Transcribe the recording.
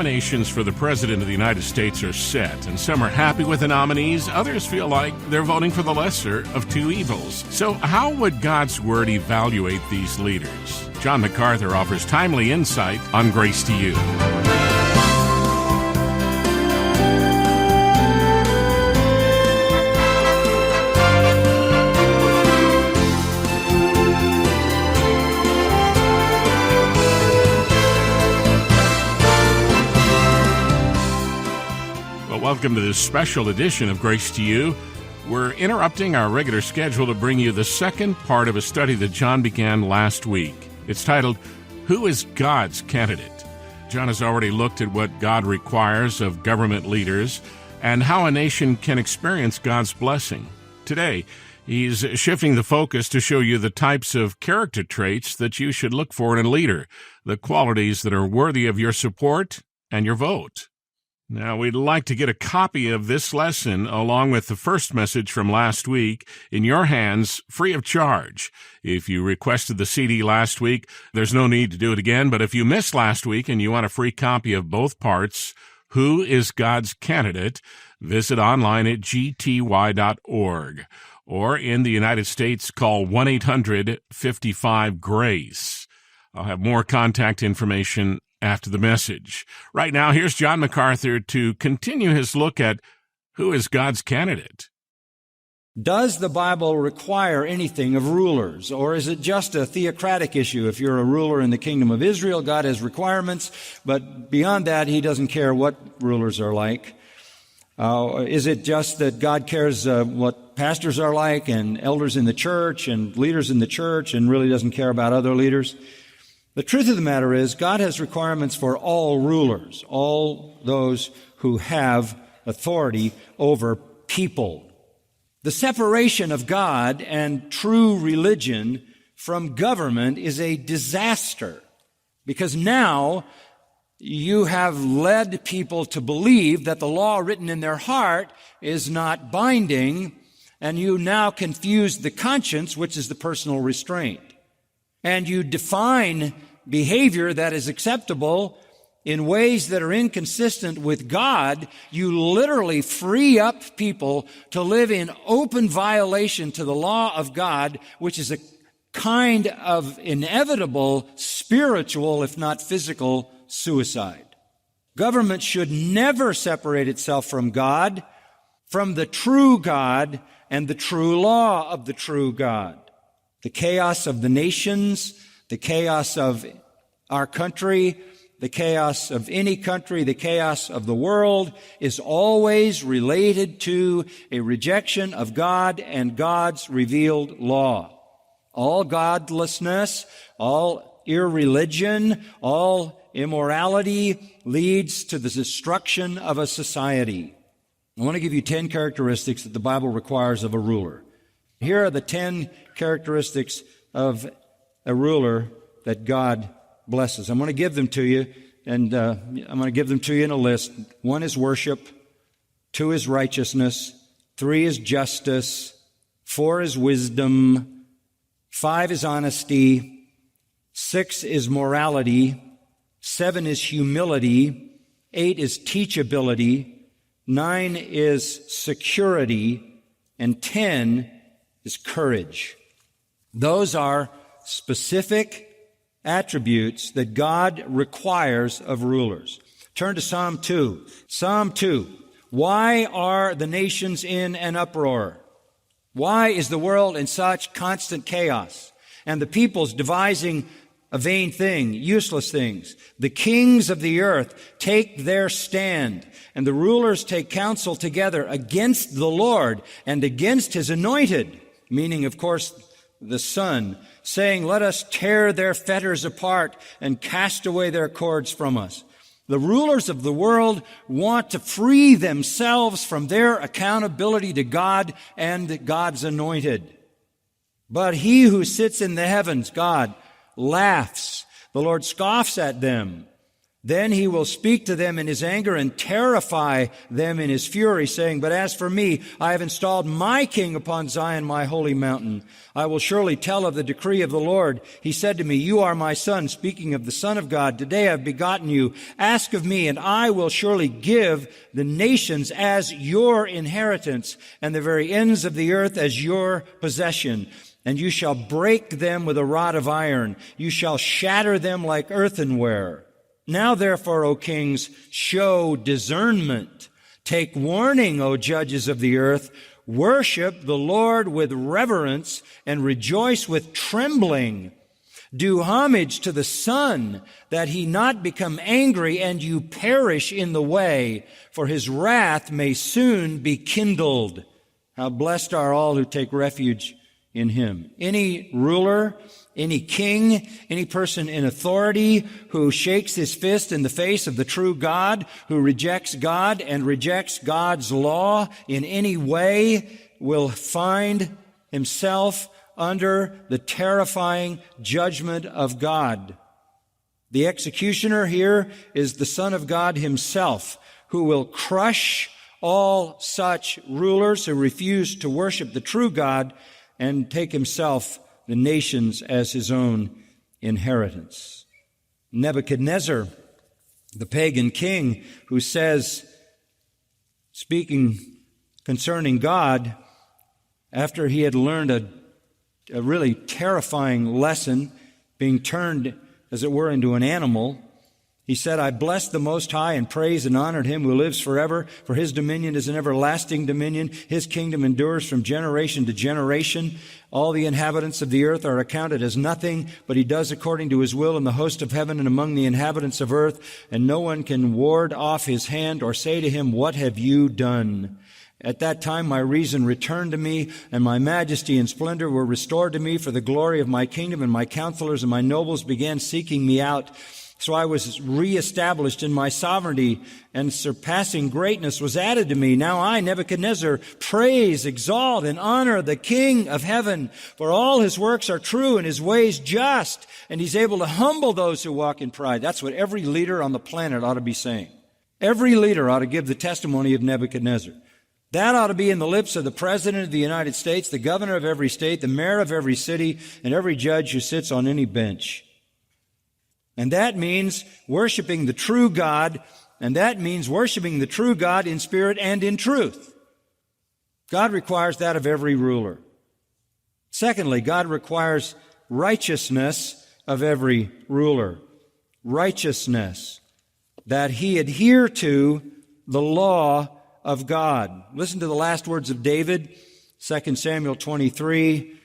nominations for the President of the United States are set, and some are happy with the nominees. Others feel like they're voting for the lesser of two evils. So how would God's Word evaluate these leaders? John Macarthur offers timely insight on Grace to You. Welcome to this special edition of Grace to You. We're interrupting our regular schedule to bring you the second part of a study that John began last week. It's titled, Who is God's Candidate? John has already looked at what God requires of government leaders and how a nation can experience God's blessing. Today, he's shifting the focus to show you the types of character traits that you should look for in a leader, the qualities that are worthy of your support and your vote. Now, we'd like to get a copy of this lesson along with the first message from last week in your hands free of charge. If you requested the CD last week, there's no need to do it again, but if you missed last week and you want a free copy of both parts, Who is God's Candidate? Visit online at gty.org, or in the United States, call 1-800-55-GRACE. I'll have more contact information after the message. Right now, here's John Macarthur to continue his look at who is God's candidate. Does the Bible require anything of rulers, or is it just a theocratic issue? If you're a ruler in the kingdom of Israel, God has requirements, but beyond that, He doesn't care what rulers are like. Is it just that God cares what pastors are like and elders in the church and leaders in the church and really doesn't care about other leaders? The truth of the matter is, God has requirements for all rulers, all those who have authority over people. The separation of God and true religion from government is a disaster, because now you have led people to believe that the law written in their heart is not binding, and you now confuse the conscience, which is the personal restraint. And you define behavior that is acceptable in ways that are inconsistent with God. You literally free up people to live in open violation to the law of God, which is a kind of inevitable spiritual, if not physical, suicide. Government should never separate itself from God, from the true God and the true law of the true God. The chaos of the nations, the chaos of our country, the chaos of any country, the chaos of the world is always related to a rejection of God and God's revealed law. All godlessness, all irreligion, all immorality leads to the destruction of a society. I want to give you 10 characteristics that the Bible requires of a ruler. Here are the 10 characteristics of a ruler that God blesses. I'm going to give them to you, and I'm going to give them to you in a list. 1 is worship. 2 is righteousness. 3 is justice. 4 is wisdom. 5 is honesty. 6 is morality. 7 is humility. 8 is teachability. 9 is security. And 10 is courage. Those are specific attributes that God requires of rulers. Turn to Psalm 2. Psalm 2. Why are the nations in an uproar? Why is the world in such constant chaos? And the peoples devising a vain thing, useless things. The kings of the earth take their stand, and the rulers take counsel together against the Lord and against His anointed, meaning, of course, the Son, saying, let us tear their fetters apart and cast away their cords from us. The rulers of the world want to free themselves from their accountability to God and God's anointed. But He who sits in the heavens, God, laughs. The Lord scoffs at them. Then he will speak to them in his anger and terrify them in his fury, saying, but as for me, I have installed my king upon Zion, my holy mountain. I will surely tell of the decree of the Lord. He said to me, you are my son, speaking of the Son of God. Today I have begotten you. Ask of me, and I will surely give the nations as your inheritance, and the very ends of the earth as your possession. And you shall break them with a rod of iron. You shall shatter them like earthenware. Now therefore, O kings, show discernment. Take warning, O judges of the earth. Worship the Lord with reverence and rejoice with trembling. Do homage to the Son, that he not become angry and you perish in the way, for his wrath may soon be kindled. How blessed are all who take refuge in him. Any ruler, any king, any person in authority who shakes his fist in the face of the true God, who rejects God and rejects God's law in any way, will find himself under the terrifying judgment of God. The executioner here is the Son of God himself, who will crush all such rulers who refuse to worship the true God and take himself the nations as his own inheritance. Nebuchadnezzar, the pagan king, who says, speaking concerning God, after he had learned a really terrifying lesson, being turned, as it were, into an animal, he said, I blessed the Most High and praised and honored him who lives forever, for his dominion is an everlasting dominion. His kingdom endures from generation to generation. All the inhabitants of the earth are accounted as nothing, but he does according to his will in the host of heaven and among the inhabitants of earth, and no one can ward off his hand or say to him, what have you done? At that time my reason returned to me, and my majesty and splendor were restored to me for the glory of my kingdom, and my counselors and my nobles began seeking me out. So I was reestablished in my sovereignty, and surpassing greatness was added to me. Now I, Nebuchadnezzar, praise, exalt, and honor the King of heaven, for all his works are true and his ways just, and he's able to humble those who walk in pride. That's what every leader on the planet ought to be saying. Every leader ought to give the testimony of Nebuchadnezzar. That ought to be in the lips of the President of the United States, the governor of every state, the mayor of every city, and every judge who sits on any bench. And that means worshiping the true God, and that means worshiping the true God in spirit and in truth. God requires that of every ruler. Secondly, God requires righteousness of every ruler. Righteousness, that he adhere to the law of God. Listen to the last words of David, 2 Samuel 23.